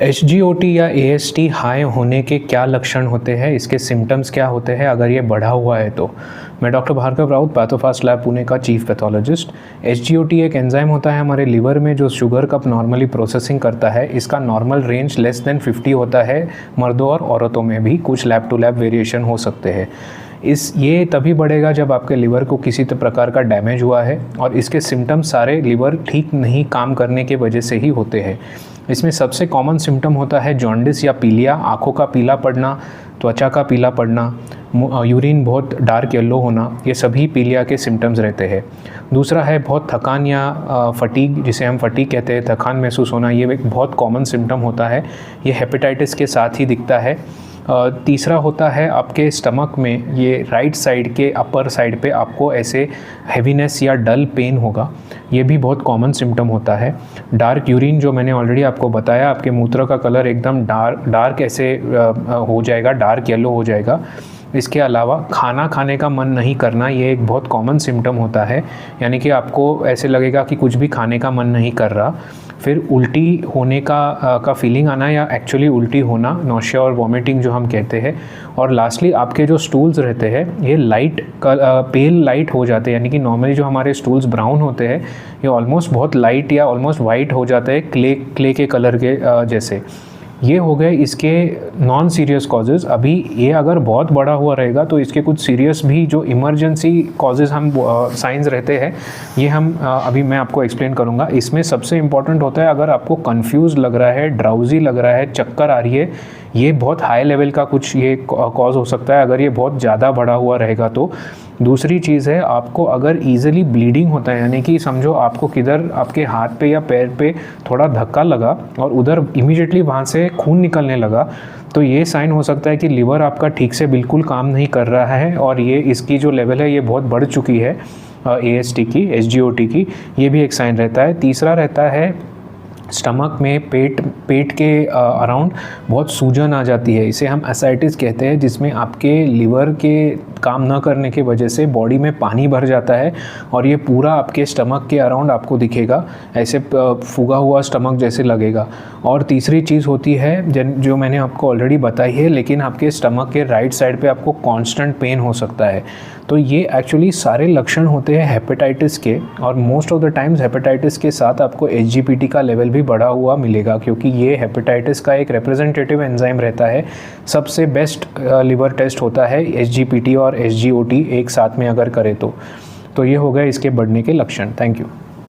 HGOT या AST high होने के क्या लक्षण होते हैं, इसके सिम्टम्स क्या होते हैं अगर ये बढ़ा हुआ है तो। मैं डॉक्टर भार्गव राउत, पैथोफास्ट लैब पुणे का चीफ पैथोलॉजिस्ट। HGOT एक एंजाइम होता है हमारे लिवर में जो शुगर का नॉर्मली प्रोसेसिंग करता है। इसका नॉर्मल रेंज लेस देन 50 होता है मर्दों और औरतों में भी, कुछ लैब टू लैब वेरिएशन हो सकते हैं। ये तभी बढ़ेगा जब आपके लिवर को किसी प्रकार का डैमेज हुआ है और इसके सिम्टम्स सारे लिवर ठीक नहीं काम करने के वजह से ही होते हैं। इसमें सबसे कॉमन सिम्टम होता है जॉन्डिस या पीलिया, आँखों का पीला पड़ना, त्वचा का पीला पड़ना, यूरिन बहुत डार्क येलो होना, ये सभी पीलिया के सिम्टम्स रहते हैं। दूसरा है बहुत थकान या फटीग, जिसे हम फटीग कहते हैं, थकान महसूस होना, ये एक बहुत कॉमन सिम्टम होता है। ये हेपेटाइटिस के साथ ही दिखता है। तीसरा होता है आपके स्टमक में, ये राइट साइड के अपर साइड पे आपको ऐसे हैवीनेस या डल पेन होगा, ये भी बहुत कॉमन सिम्टम होता है। डार्क यूरिन, जो मैंने ऑलरेडी आपको बताया, आपके मूत्र का कलर एकदम डार्क ऐसे हो जाएगा, डार्क येलो हो जाएगा। इसके अलावा खाना खाने का मन नहीं करना, ये एक बहुत कॉमन सिम्टम होता है, यानी कि आपको ऐसे लगेगा कि कुछ भी खाने का मन नहीं कर रहा। फिर उल्टी होने का फीलिंग आना या एक्चुअली उल्टी होना, नौशिया और वॉमिटिंग जो हम कहते हैं। और लास्टली आपके जो स्टूल्स रहते हैं ये पेल लाइट हो जाते हैं, यानी कि नॉर्मली जो हमारे स्टूल्स ब्राउन होते हैं ये ऑलमोस्ट बहुत लाइट या ऑलमोस्ट वाइट हो जाते हैं, क्ले के कलर के जैसे। ये हो गए इसके नॉन सीरियस कॉजेज़। अभी ये अगर बहुत बड़ा हुआ रहेगा तो इसके कुछ सीरियस भी जो इमरजेंसी कॉजेज़ हम साइंस रहते हैं, ये हम अभी मैं आपको एक्सप्लेन करूँगा। इसमें सबसे इम्पॉर्टेंट होता है अगर आपको कंफ्यूज लग रहा है, ड्राउजी लग रहा है, चक्कर आ रही है, ये बहुत हाई लेवल का कुछ ये कॉज हो सकता है अगर ये बहुत ज़्यादा बढ़ा हुआ रहेगा तो। दूसरी चीज़ है, आपको अगर ईजिली ब्लीडिंग होता है, यानी कि समझो आपको किधर आपके हाथ पे या पैर पे थोड़ा धक्का लगा और उधर इमीडिएटली वहाँ से खून निकलने लगा, तो ये साइन हो सकता है कि लिवर आपका ठीक से बिल्कुल काम नहीं कर रहा है और ये इसकी जो लेवल है ये बहुत बढ़ चुकी है AST की, HGOT की। ये भी एक साइन रहता है। तीसरा रहता है स्टमक में, पेट के अराउंड बहुत सूजन आ जाती है, इसे हम एसाइटिस कहते हैं, जिसमें आपके लिवर के काम न करने की वजह से बॉडी में पानी भर जाता है और ये पूरा आपके स्टमक के अराउंड आपको दिखेगा, ऐसे फूगा हुआ स्टमक जैसे लगेगा। और तीसरी चीज़ होती है जो मैंने आपको ऑलरेडी बताई है, लेकिन आपके स्टमक के राइट साइड पे आपको कांस्टेंट पेन हो सकता है। तो ये एक्चुअली सारे लक्षण होते हैं हेपेटाइटिस के, और most of the times hepatitis के साथ आपको HGPT का लेवल भी बढ़ा हुआ मिलेगा, क्योंकि ये हेपेटाइटिस का एक रिप्रेजेंटेटिव एंजाइम रहता है। सबसे बेस्ट लिवर टेस्ट होता है HGPT और HGOT एक साथ में अगर करें तो ये हो गए इसके बढ़ने के लक्षण। Thank you.